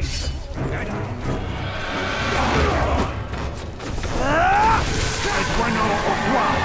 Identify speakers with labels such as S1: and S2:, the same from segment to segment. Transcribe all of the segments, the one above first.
S1: Es bueno o guau.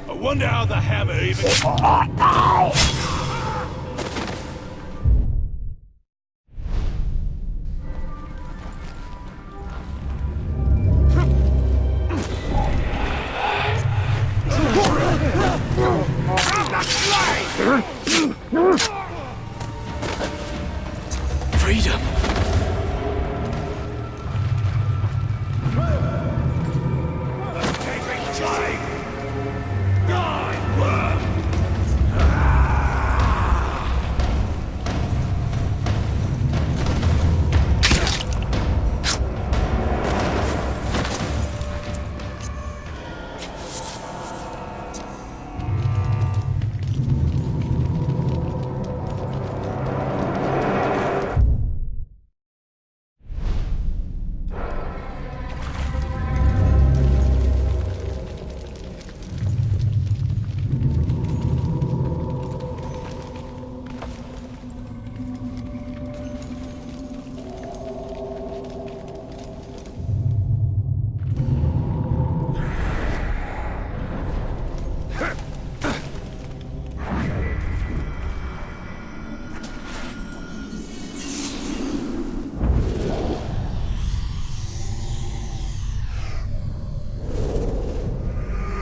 S2: I wonder how the hammer even... Freedom!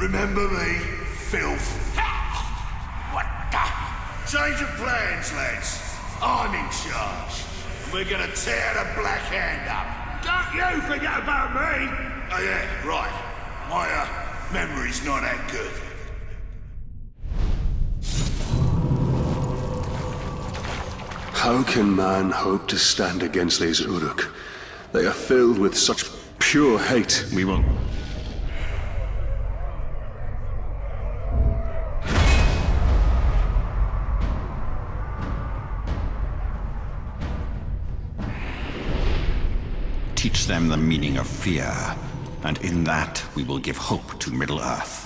S3: Remember me, filth? What the? Change of plans, lads. I'm in charge. We're gonna tear the Black Hand up.
S1: Don't you forget about me!
S3: Oh yeah, right. My, memory's not that good.
S4: How can man hope to stand against these Uruk? They are filled with such pure hate.
S2: We won't... Teach them the meaning of fear, and in that we will give hope to Middle-earth.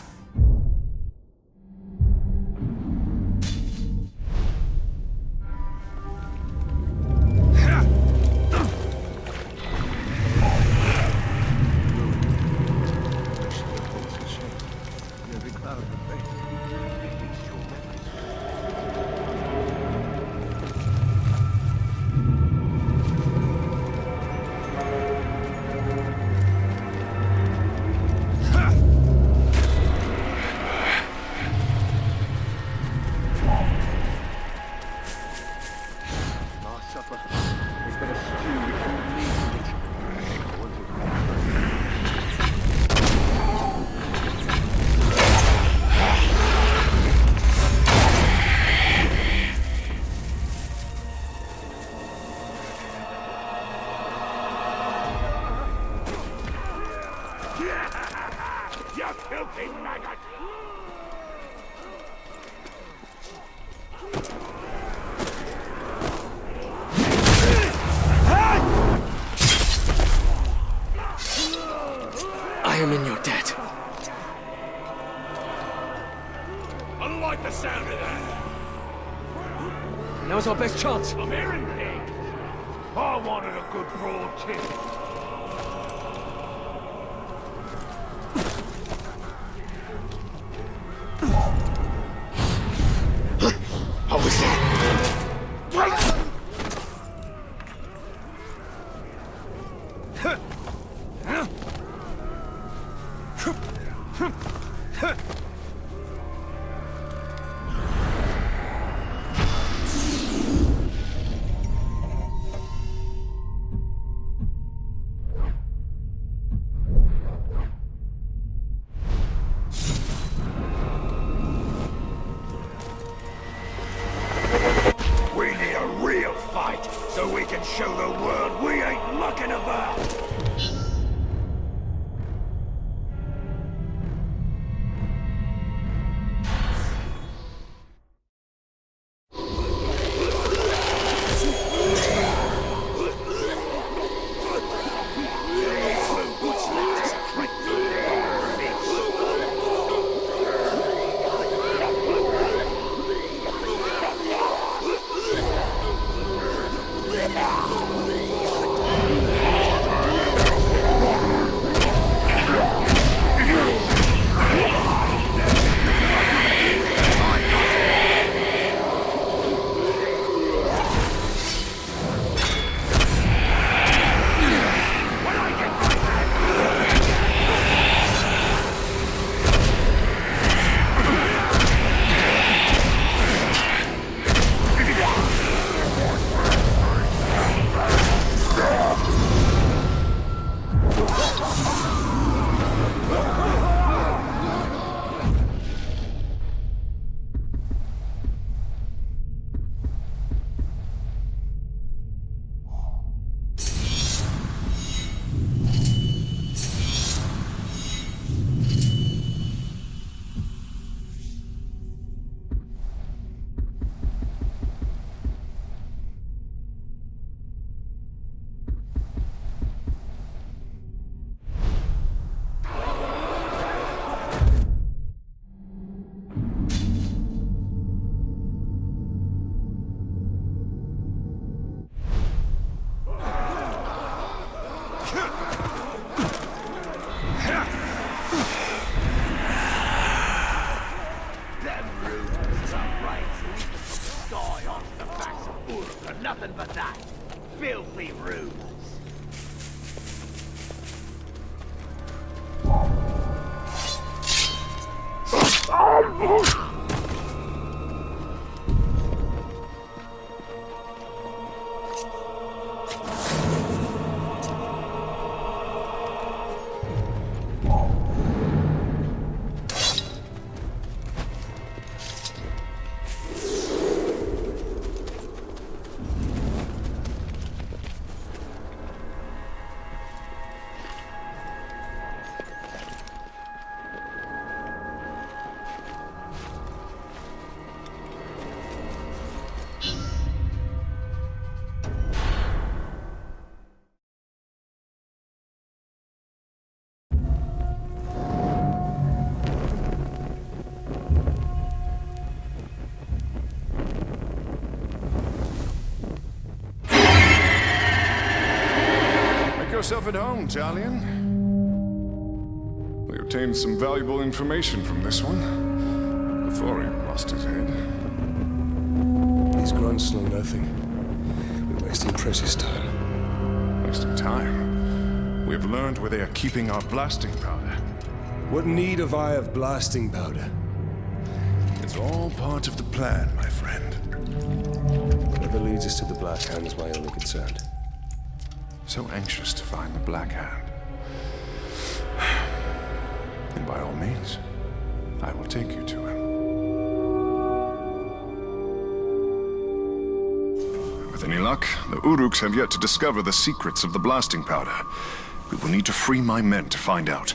S1: like the sound of that.
S5: Now's our best chance.
S1: I'm hearing things. I wanted a good broad kick.
S3: What was that? We need a real fight, so we can show the world we ain't mucking about. What's left is a great
S6: Nothing but that. Filthy rude.
S7: Yourself at home, Talion. We obtained some valuable information from this one before he lost his head.
S4: These grunts know nothing. We're wasting precious time.
S7: Wasting time? We've learned where they are keeping our blasting powder.
S4: What need have I of blasting powder?
S7: It's all part of the plan, my friend.
S4: Whatever leads us to the Black Hand is my only concern.
S7: So anxious to find the Black Hand. And by all means, I will take you to him. With any luck, the Uruks have yet to discover the secrets of the blasting powder. We will need to free my men to find out.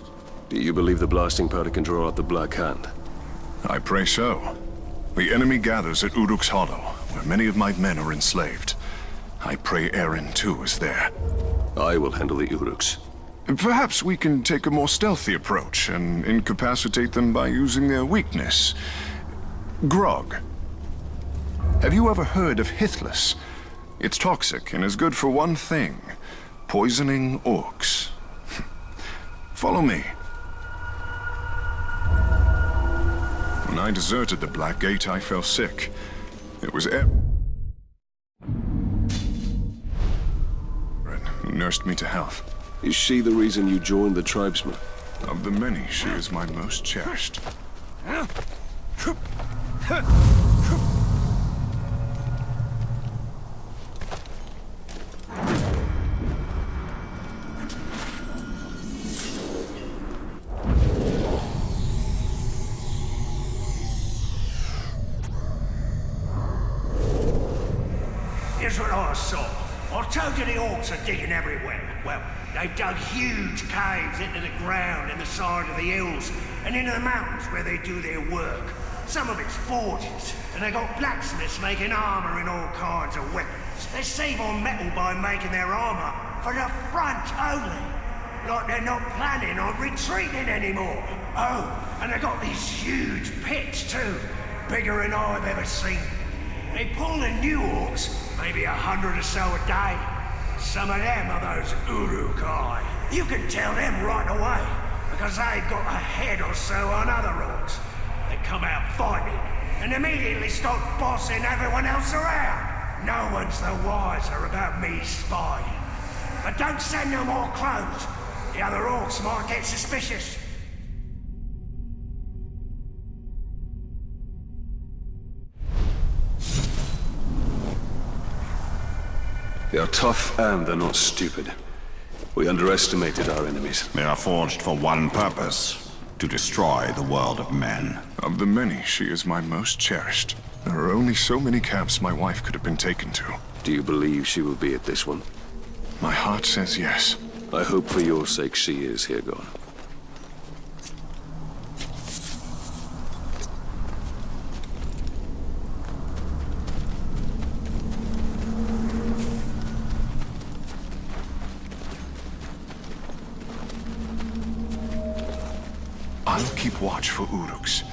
S4: Do you believe the blasting powder can draw out the Black Hand?
S7: I pray so. The enemy gathers at Uruk's Hollow, where many of my men are enslaved. I pray Eren, too, is there.
S4: I will handle the Uruks.
S7: Perhaps we can take a more stealthy approach and incapacitate them by using their weakness. Grog. Have you ever heard of Hithless? It's toxic and is good for one thing. Poisoning orcs. Follow me. When I deserted the Black Gate, I fell sick. It was who nursed me to health.
S4: Is she the reason you joined the tribesmen?
S7: Of the many, she is my most cherished.
S3: Here's what I saw. I told you the orcs are digging everywhere. Well, they've dug huge caves into the ground in the side of the hills and into the mountains where they do their work. Some of it's forges, and they got blacksmiths making armor and all kinds of weapons. They save on metal by making their armor for the front only. Like they're not planning on retreating anymore. Oh, and they got these huge pits too, bigger than I've ever seen. They pull in new orcs, maybe 100 or so a day. Some of them are those Uruk-hai. You can tell them right away, because they've got a head or so on other orcs. They come out fighting, and immediately start bossing everyone else around. No one's the wiser about me spying. But don't send no more clothes. The other orcs might get suspicious.
S4: They are tough and they're not stupid. We underestimated our enemies.
S2: They are forged for one purpose: to destroy the world of men.
S7: Of the many, she is my most cherished. There are only so many camps my wife could have been taken to.
S4: Do you believe she will be at this one?
S7: My heart says yes.
S4: I hope for your sake she is, Hirgon.
S7: I'll keep watch for Uruks.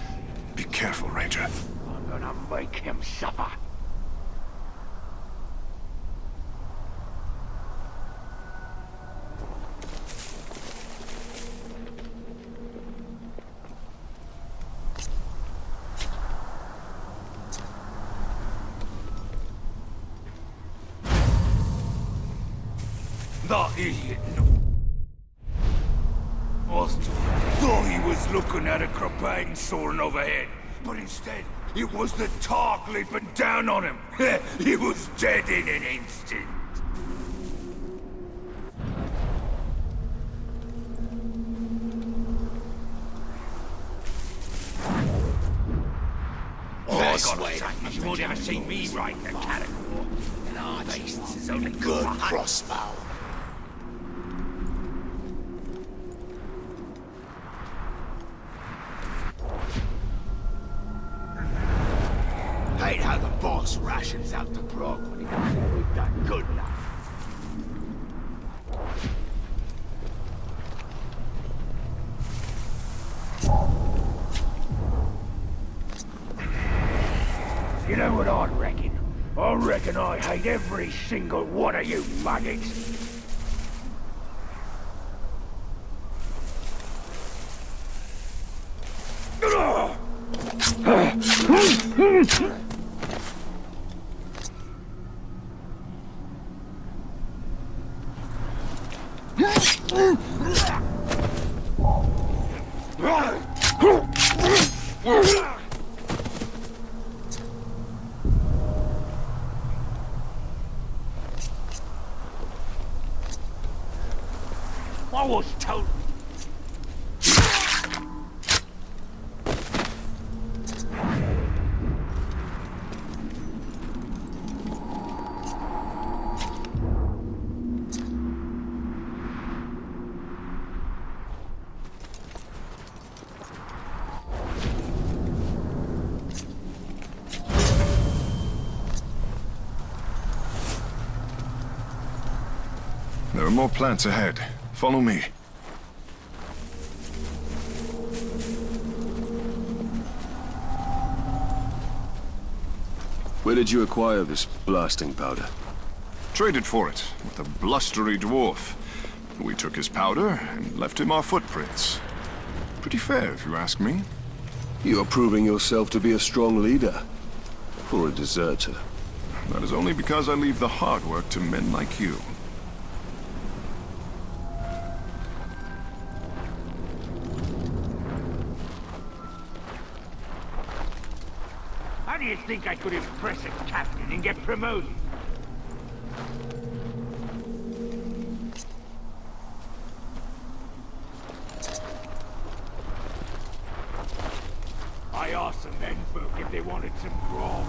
S7: Be careful, Ranger.
S1: I'm gonna make him suffer. That idiot. Thought he was looking at a Krapan soaring overhead, but instead, it was the Tark leaping down on him. He was dead in an instant.
S6: This way.
S1: You won't ever see me ride the cannon.
S6: This is only good crossbow. Hate how the boss rations out the Brog when he doesn't think we've done good enough.
S1: You know what I reckon? I reckon I hate every single one of you maggots. I was told.
S7: There are more plants ahead. Follow me.
S4: Where did you acquire this blasting powder?
S7: Traded for it with a blustery dwarf. We took his powder and left him our footprints. Pretty fair, if you ask me.
S4: You're proving yourself to be a strong leader. For a deserter.
S7: That is only because I leave the hard work to men like you.
S6: How do you think I could impress a captain and get promoted? I asked some menfolk if they wanted some grog.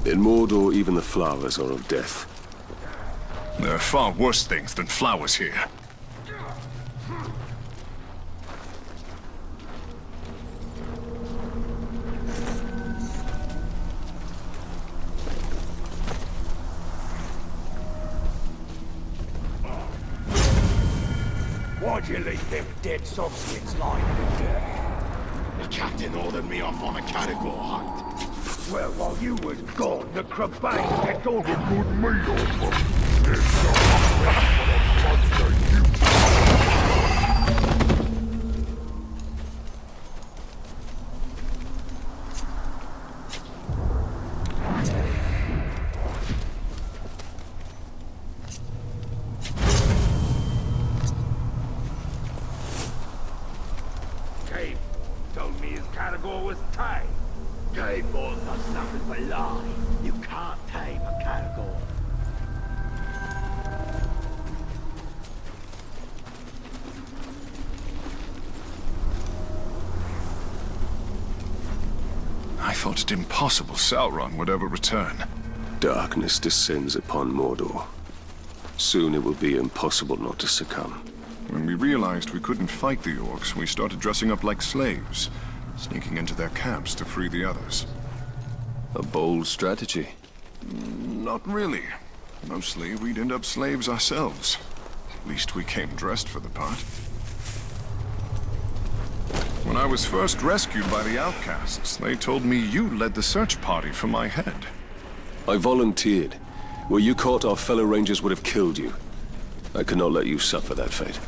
S4: In Mordor, even the flowers are of death.
S7: There are far worse things than flowers here.
S1: Why'd you leave them dead softskins lying in the dirt?
S3: The captain ordered me off on a caragor hunt.
S1: Well, while you was gone, the Crebanes kept all the good meat off them.
S6: Cave told me his caragor was tame. Cave boys are nothing but lie. You can't tame a caragor.
S7: I thought it impossible Sauron would ever return.
S4: Darkness descends upon Mordor. Soon it will be impossible not to succumb.
S7: When we realized we couldn't fight the orcs, we started dressing up like slaves, sneaking into their camps to free the others.
S4: A bold strategy.
S7: Not really. Mostly, we'd end up slaves ourselves. At least we came dressed for the part. When I was first rescued by the outcasts, they told me you led the search party for my head.
S4: I volunteered. Were you caught, our fellow rangers would have killed you. I could not let you suffer that fate.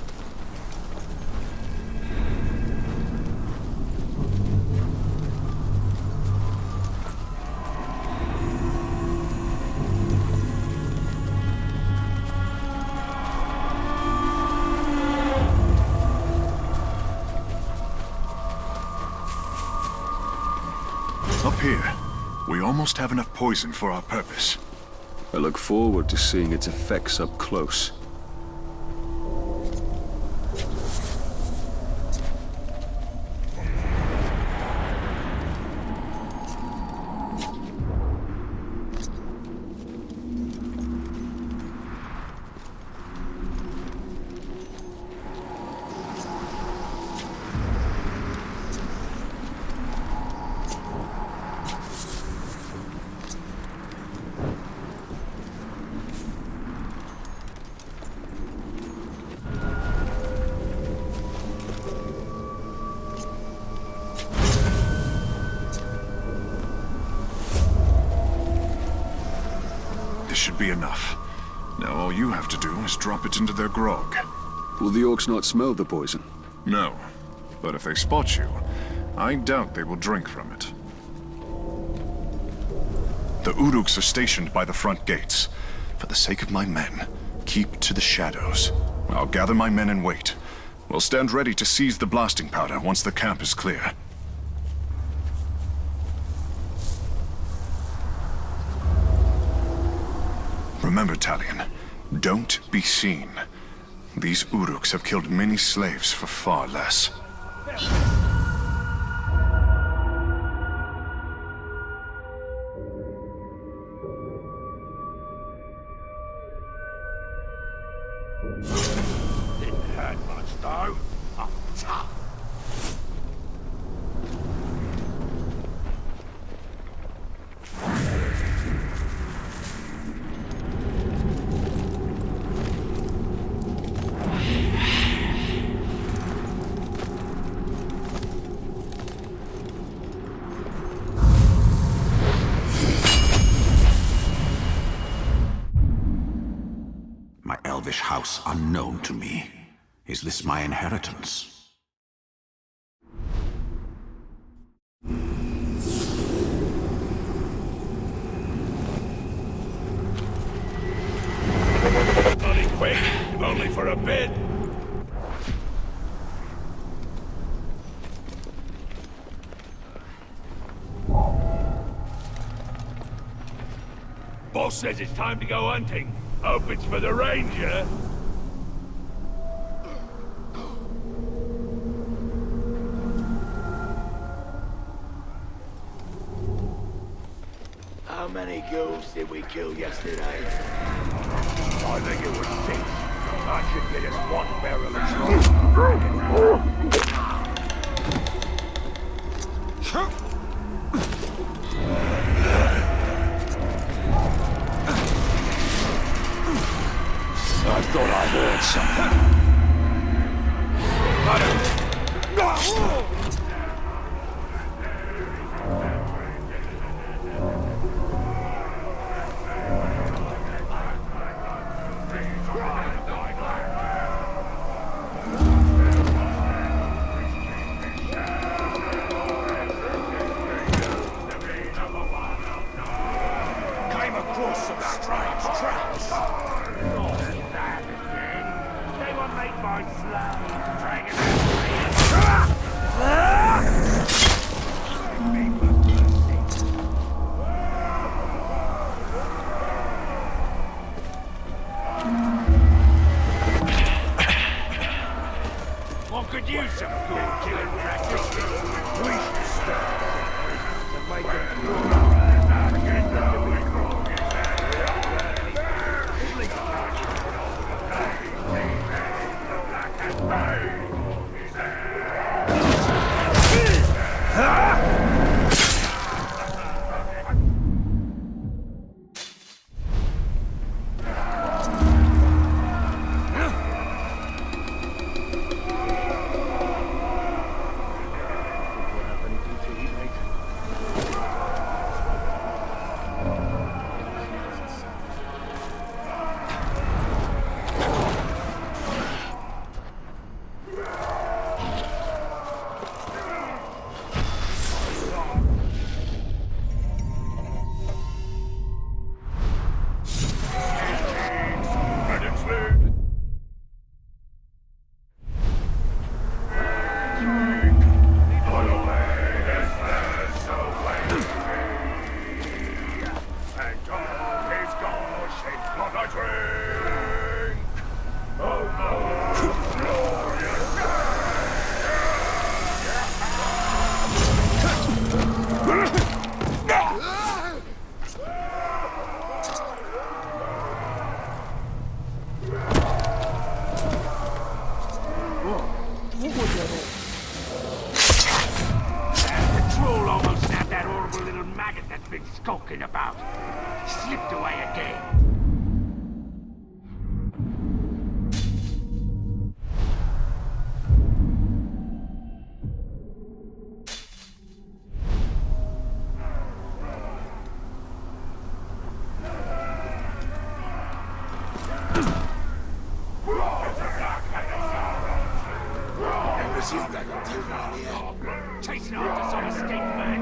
S7: Up here, we almost have enough poison for our purpose.
S4: I look forward to seeing its effects up close.
S7: This should be enough. Now all you have to do is drop it into their grog.
S4: Will the orcs not smell the poison?
S7: No. But if they spot you, I doubt they will drink from it. The Uruks are stationed by the front gates. For the sake of my men, keep to the shadows. I'll gather my men and wait. We'll stand ready to seize the blasting powder once the camp is clear. Remember, Talion, don't be seen. These Uruks have killed many slaves for far less.
S6: Heard much, though. I'm tough.
S2: My elvish house unknown to me. Is this my inheritance?
S6: Bloody quick, if only for a bit. Boss says it's time to go hunting. Hope it's for the ranger. How many ghouls did we kill yesterday? I think it was 6. I should get us 1 barrel of I thought I heard something.
S1: Came across some strange traps.
S6: They were made by slaves, dragging One could use some good killing practice. We should start to make them grow. Been skulking about. Slipped away again. Chasing after some escaped man.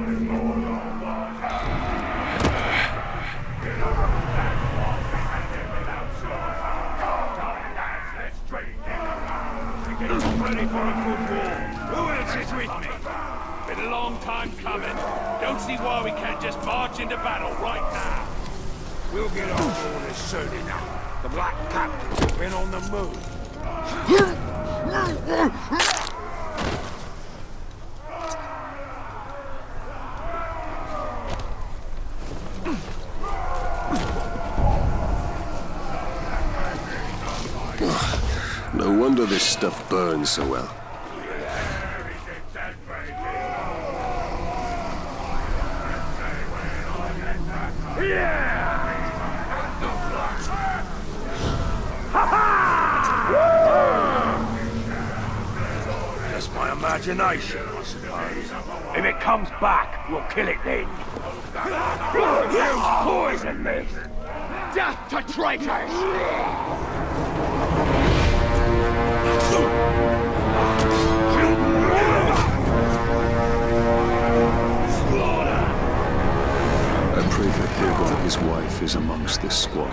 S6: Ready for a good war. Who else is with me? Been a long time coming. Don't see why we can't just march into battle right now.
S1: We'll get on all this soon enough. The Black Captain's been on the move.
S4: No wonder this stuff burns so well.
S6: Just my imagination, I suppose. If it comes back, we'll kill it then. Use poison this! Death to traitors!
S4: I pray for Hegel that his wife is amongst this squalor.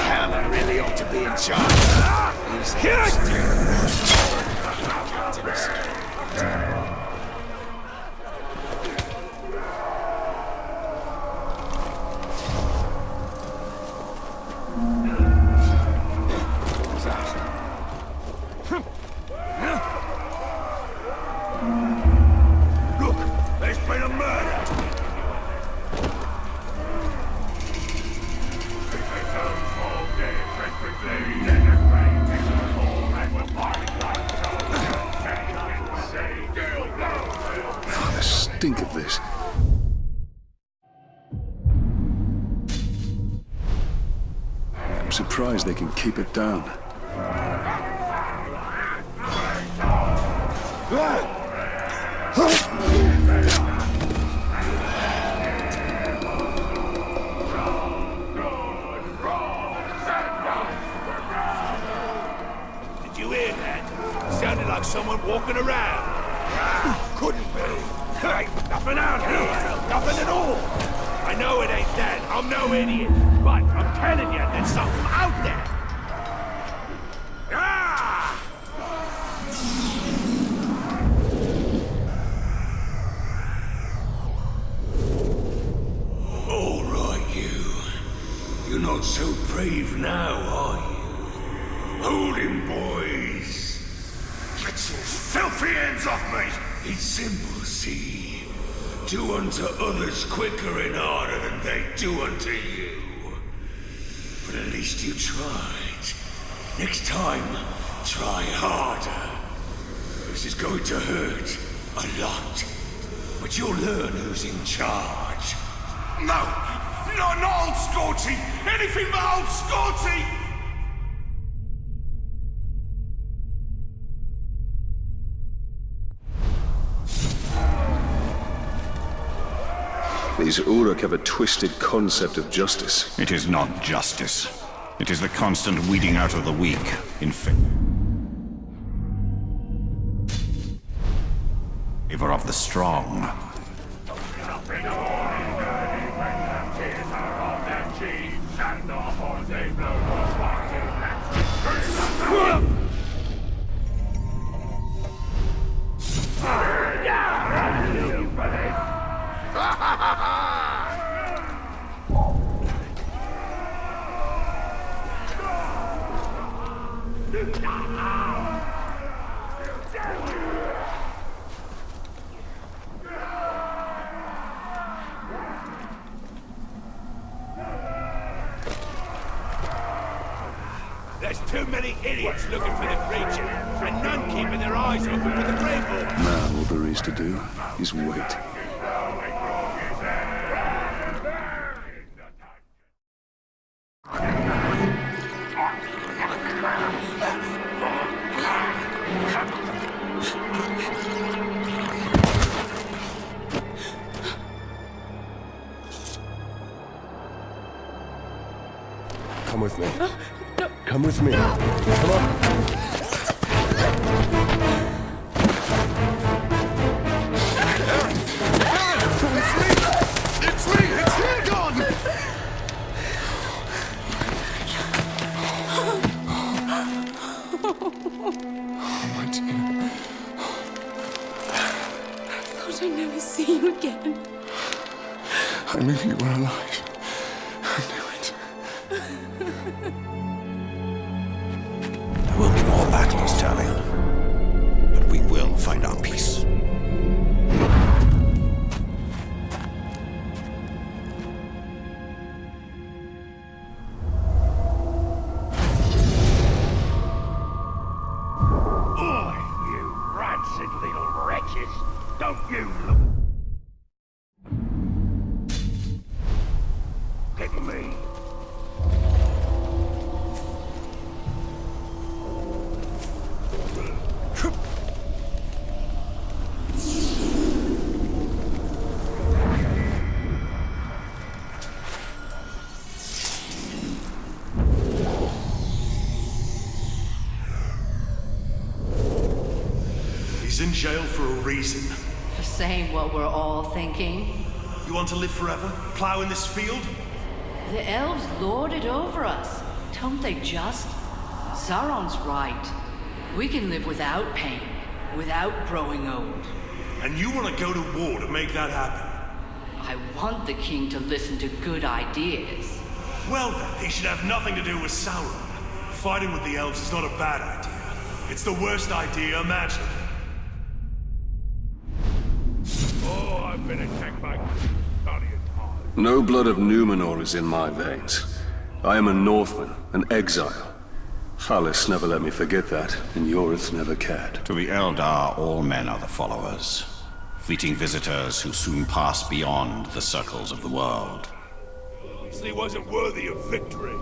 S3: Hammer really ought to be in charge.
S1: Look, there's been a murder!
S4: The stink of this. I'm surprised they can keep it down.
S1: Did you hear that? Sounded like someone walking around. Couldn't be. Ain't nothing out here. Nothing at all. I know it ain't that. I'm no idiot. But I'm telling you, there's something out there. Ah!
S3: All right, you. You're not so brave now, are you? Hold him, boys. Get your filthy hands off me! It's simple, see? Do unto others quicker and harder than they do unto you. But at least you tried. Next time, try harder. This is going to hurt a lot. But you'll learn who's in charge. No! Not old Scorchy! Anything but old Scorchy!
S4: These Uruk have a twisted concept of justice.
S2: It is not justice. It is the constant weeding out of the weak in favor of the strong.
S1: There's too many idiots looking for the creature, and none keeping their eyes open for the rainbow.
S4: Now all there is to do is wait. Come with me. Come with me. Come on.
S7: It's me! It's Hilgon! Oh, my dear.
S5: I thought I'd never see you again.
S7: I knew you were alive. I knew it.
S2: There will be more battles, Talion. But we will find our peace.
S1: with me.
S3: He's in jail for a reason.
S8: For saying what we're all thinking.
S3: You want to live forever? Plow in this field?
S8: The elves lord it over us. Don't they just? Sauron's right. We can live without pain, without growing old.
S3: And you want to go to war to make that happen?
S8: I want the king to listen to good ideas.
S3: Well then, he should have nothing to do with Sauron. Fighting with the elves is not a bad idea. It's the worst idea imaginable.
S1: Oh, I've been attacked by Guardian Hard.
S4: No blood of Numenor is in my veins. I am a Northman, an exile. Hallis never let me forget that, and Yorith never cared.
S2: To the Eldar, all men are the followers. Fleeting visitors who soon pass beyond the circles of the world.
S1: He wasn't worthy of victory.